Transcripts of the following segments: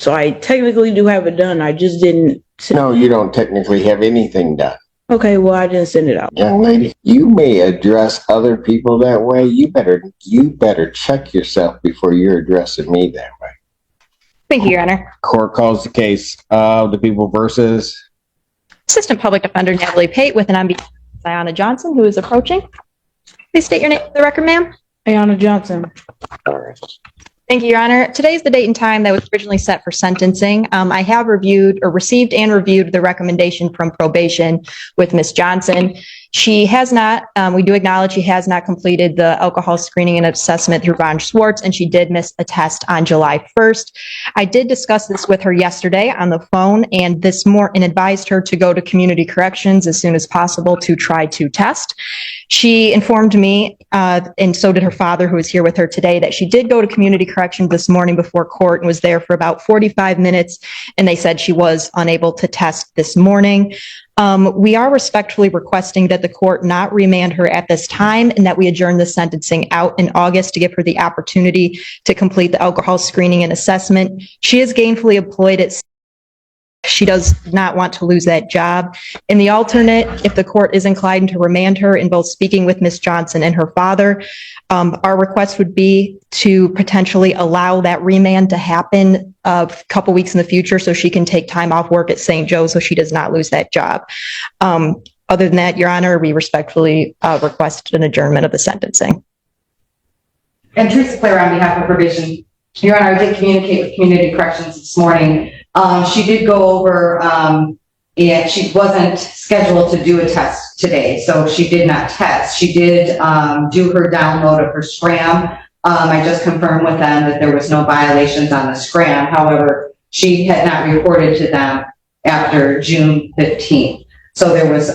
So I technically do have it done. I just didn't. No, you don't technically have anything done. Okay, well, I didn't send it out. Young lady, you may address other people that way. You better check yourself before you're addressing me that way. Thank you, Your Honor. Court calls the case of the people versus Assistant Public Defender Natalie Pate with an on behalf of Ayanna Johnson, who is approaching. Please state your name for the record, ma'am. Ayanna Johnson. All right. Thank you, Your Honor. Today is the date and time that was originally set for sentencing. I have received and reviewed the recommendation from probation with Ms. Johnson. She has not, we do acknowledge she has not completed the alcohol screening and assessment through Von Schwartz, and she did miss a test on July 1st. I did discuss this with her yesterday on the phone and advised her to go to community corrections as soon as possible to try to test. She informed me, and so did her father, who is here with her today, that she did go to community corrections this morning before court and was there for about 45 minutes, and they said she was unable to test this morning. We are respectfully requesting that the court not remand her at this time and that we adjourn the sentencing out in August to give her the opportunity to complete the alcohol screening and assessment. She is gainfully employed at She does not want to lose that job. In the alternate, if the court is inclined to remand her in both speaking with Ms. Johnson and her father, our request would be to potentially allow that remand to happen a couple weeks in the future so she can take time off work at St. Joe so she does not lose that job. Other than that, Your Honor, we respectfully request an adjournment of the sentencing. And Teresa Clare on behalf of probation. Your Honor, I did communicate with community corrections this morning. She did go over, and she wasn't scheduled to do a test today, so she did not test. She did do her download of her scram. I just confirmed with them that there was no violations on the scram. However, she had not reported to them after June 15th. So there was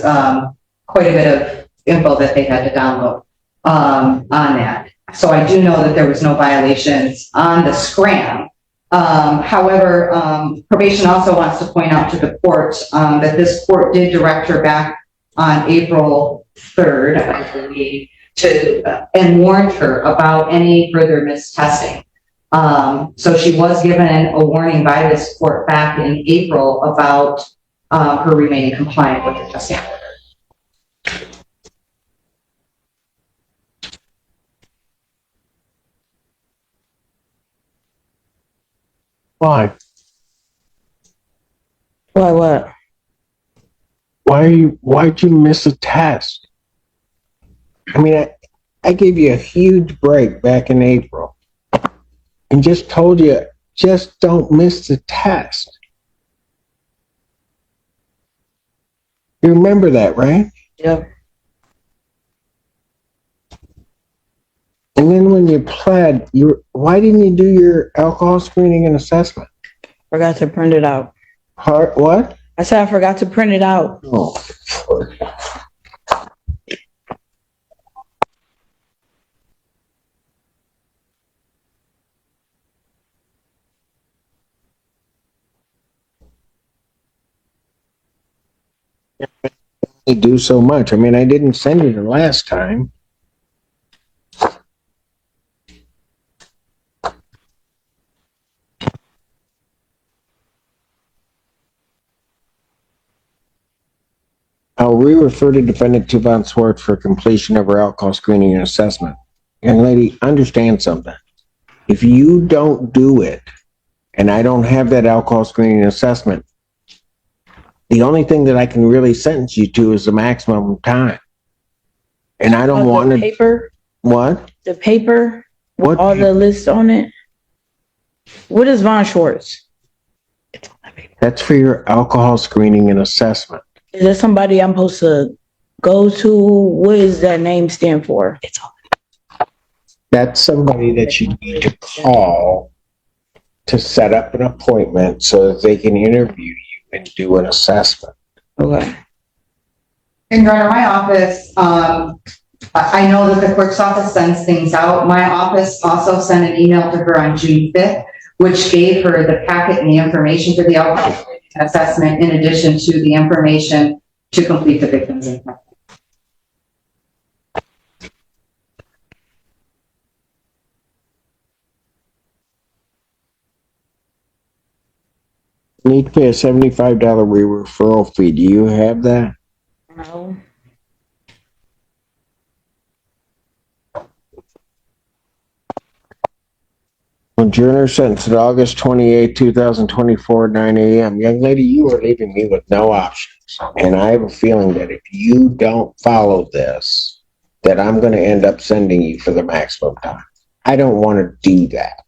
quite a bit of info that they had to download on that. So I do know that there was no violations on the scram. However, probation also wants to point out to the court that this court did direct her back on April 3rd, I believe, and warned her about any further mistesting. So she was given a warning by this court back in April about her remaining compliant with the testing order. why? Why what? Why'd you miss a test? I mean, I gave you a huge break back in April and just told you, just don't miss the test. You remember that, right? Yep. And then when you pled, why didn't you do your alcohol screening and assessment? Forgot to print it out. What? I said I forgot to print it out. Oh, they do so much. I mean, I didn't send you the last time. I'll re-refer to defendant to Von Schwartz for completion of her alcohol screening and assessment. Young lady, understand something. If you don't do it, and I don't have that alcohol screening and assessment, the only thing that I can really sentence you to is the maximum time. And I don't want to... Paper? What? The paper? With What all paper? the lists on it? What is Von Schwartz? It's on that paper. That's for your alcohol screening and assessment. Is that somebody I'm supposed to go to? What does that name stand for? It's on. That's somebody that you need to call to set up an appointment so that they can interview you and do an assessment. Okay. And Your Honor, my office, I know that the clerk's office sends things out. My office also sent an email to her on June 5th, which gave her the packet and the information for the alcohol assessment in addition to the information to complete the victim's impact. need to pay a $75 referral fee. Do you have that? No. Adjourner sentenced August 28, 2024, 9 a.m. Young lady, you are leaving me with no options. And I have a feeling that if you don't follow this, that I'm going to end up sending you for the maximum time. I don't want to do that.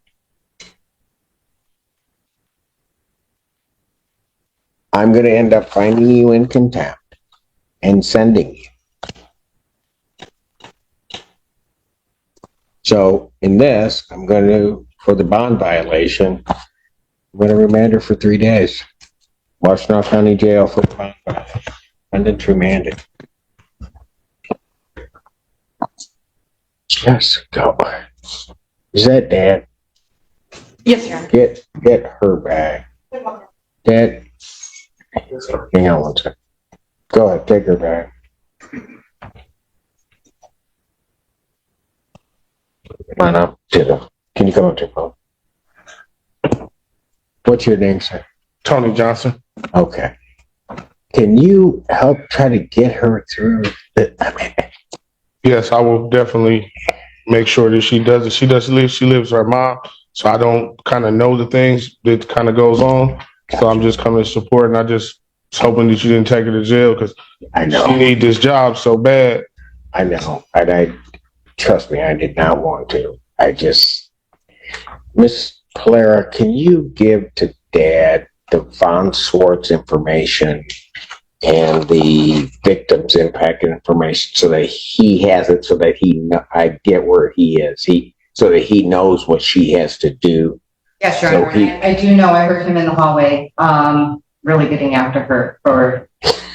I'm going to end up finding you in contempt and sending you. So in this, I'm going to, for the bond violation, I'm going to remand her for 3 days. Washtenaw County Jail for the bond violation. Defendant remanded. Yes, go. Is that Dad? Yes, Your Honor. Get her back. Dad, hang on one second. Go ahead, take her back. Run up to the, can you come up to the phone? What's your name, sir? Tony Johnson. Okay. Can you help try to get her through Yes, I will definitely make sure that she does it. She lives with her mom, so I don't kind of know the things that kind of goes on. So I'm just coming to support, and I just was hoping that you didn't take her to jail because I know. she need this job so bad. I know. And I trust me, I did not want to. I just, Miss Polera, can you give to Dad the Von Swartz information and the victim's impact information so that he has it, so that I get where he is, so that he knows what she has to do. Yes, Your Honor. I do know, I heard him in the hallway, really getting after her for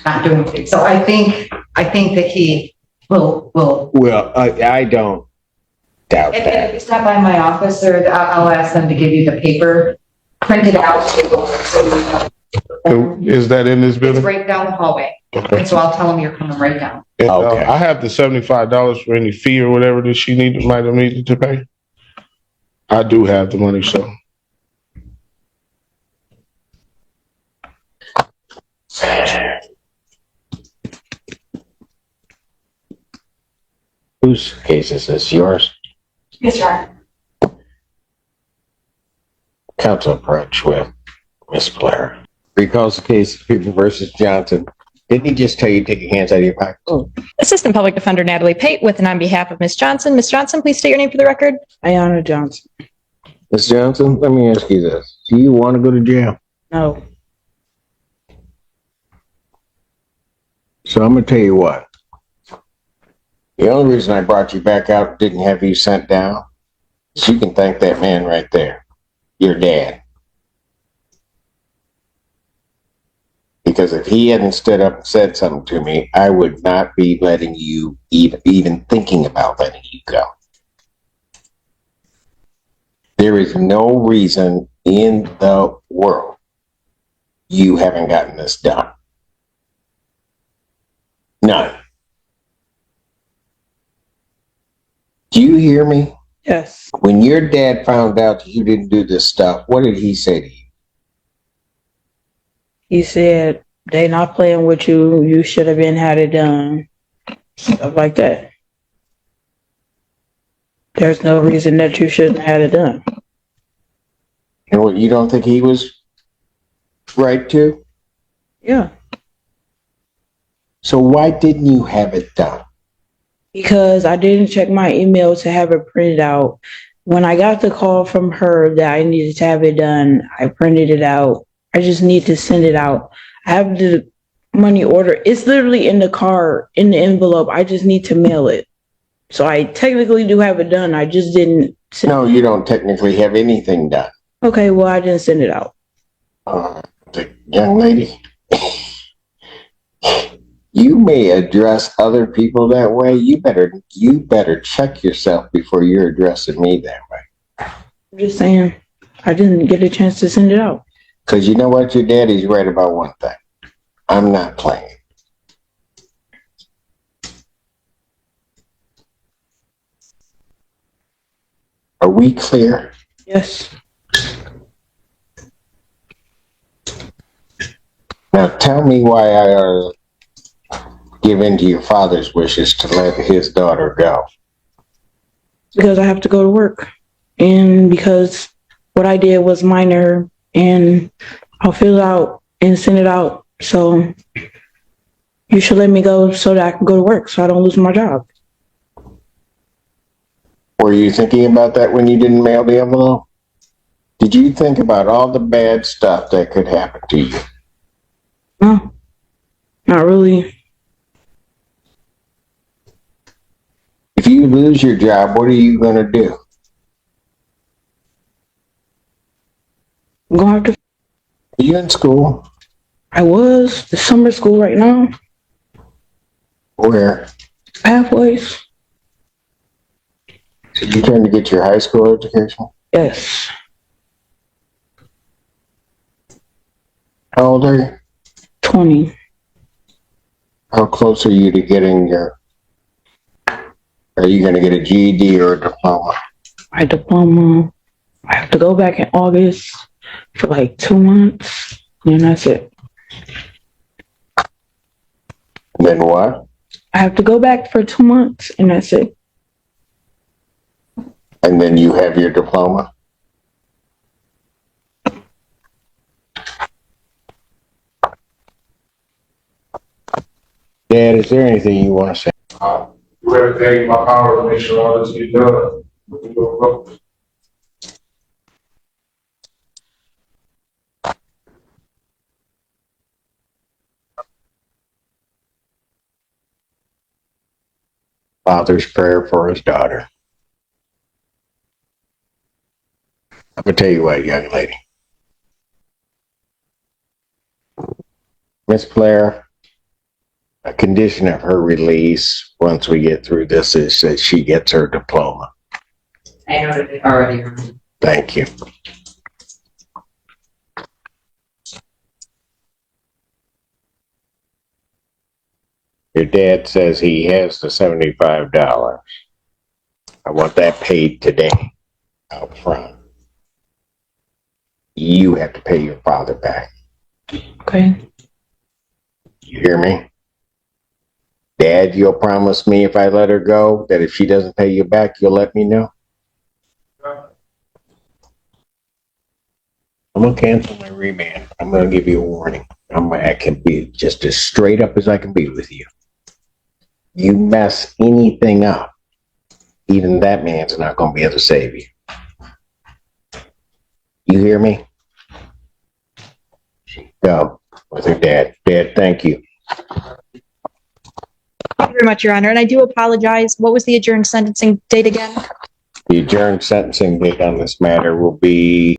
not doing things. So I think that he will. Well, I don't doubt If that. you stop by my office, sir, I'll ask them to give you the paper printed out. Is that in this It's building? right down the hallway. Okay. And so I'll tell them you're coming right down. And, Okay. I have the $75 for any fee or whatever that she might have needed to pay. I do have the money, so. Whose case is this? Yours? Yes, Your Honor. Counsel approach with Miss Polera. Recalls the case of People versus Johnson. Didn't he just tell you to take your hands out of your pocket? Oh. Assistant Public Defender Natalie Pate with and on behalf of Ms. Johnson. Ms. Johnson, please state your name for the record. Ayana Johnson. Miss Johnson, let me ask you this. Do you want to go to jail? No. So I'm going to tell you what. The only reason I brought you back out and didn't have you sent down is you can thank that man right there, your dad. Because if he hadn't stood up and said something to me, I would not be letting you, even thinking about letting you go. There is no reason in the world you haven't gotten this done. None. Do you hear me? Yes. When your dad found out that you didn't do this stuff, what did he say to you? He said, they not playing with you. You should have been had it done. Stuff like that. There's no reason that you shouldn't have had it done. And what, you don't think he was right to? Yeah. So why didn't you have it done? Because I didn't check my email to have it printed out. When I got the call from her that I needed to have it done, I printed it out. I just need to send it out. I have the money order. It's literally in the car, in the envelope. I just need to mail it. So I technically do have it done. I just didn't send No, you don't technically have anything done. Okay, well, I didn't send it out. The young lady, you may address other people that way. You better check yourself before you're addressing me that way. I'm just saying, I didn't get a chance to send it out. Because you know what? Your daddy's right about one thing. I'm not playing. Are we clear? Yes. Now tell me why I ought to give in to your father's wishes to let his daughter go. Because I have to go to work. And because what I did was minor, and I'll fill it out and send it out. So you should let me go so that I can go to work so I don't lose my job. Were you thinking about that when you didn't mail the envelope? Did you think about all the bad stuff that could happen to you? No, not really. If you lose your job, what are you going to do? I'm going to have to. Are you in school? I was the summer school right now. Where? Pathways. So you're trying to get your high school education? Yes. How old are you? 20. How close are you to getting your... Are you going to get a GED or a diploma? My diploma. I have to go back in August for like 2 months, and that's it. And then what? I have to go back for 2 months, and that's it. And then you have your diploma? Dad, is there anything you want to say? Do everything in my power to make sure all this gets done. Father's prayer for his daughter. I'm going to tell you what, young lady. Miss Blair, a condition of her release once we get through this is that she gets her diploma. I know that they already are. Thank you. Your dad says he has the $75. I want that paid today, out front. You have to pay your father back. Okay. You hear me? Dad, you'll promise me if I let her go that if she doesn't pay you back, you'll let me know? I'm going to cancel my remand. I'm going to give you a warning. I can be just as straight up as I can be with you. You mess anything up, even that man's not going to be able to save you. You hear me? Go with her dad. Dad, thank you. Thank you very much, Your Honor. And I do apologize. What was the adjourned sentencing date again? The adjourned sentencing date on this matter will be